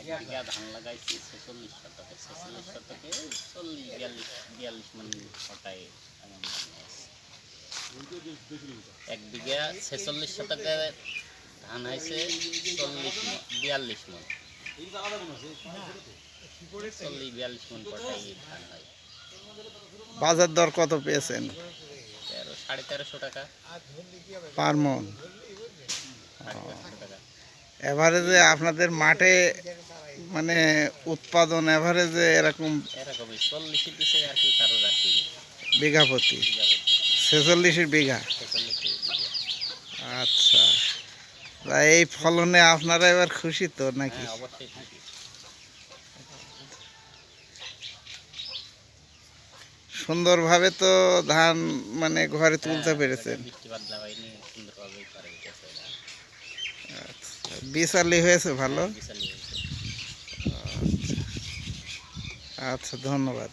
বিঘা ধান লাগাইছি 46 শতকে। 46 শতকে 40-42 মণ ওটাই এমন ধান হয়েছে। 1 বিঘা 46 শতকে ধান হয়েছে 42 মণ। 40-42 মণ পটাই ধান হয়। বাজার দর কত পেয়েছেন? 1350 টাকা পার মন। 1350 টাকা। এভারেজে আপনাদের মাঠে মানে উৎপাদন এভারেজে এরকম এরকমই 40 দিছে আর কি, কারো রাখি বিঘা প্রতি বিঘা প্রতি 46 বিঘা। 46 বিঘা। আচ্ছা, তা এই ফলনে আপনারা এবার খুশি তো নাকি? হ্যাঁ, অবশ্যই খুশি। সুন্দরভাবে তো ধান মানে ঘরে তুলতে হ্যাঁ, পেরেছেন। বৃষ্টি বাদলা হয়নি, সুন্দরভাবেই পারে গেছে। আচ্ছা, বিশালি হয়েছে ভালো। বিশাল হয়েছে। আচ্ছা, ধন্যবাদ।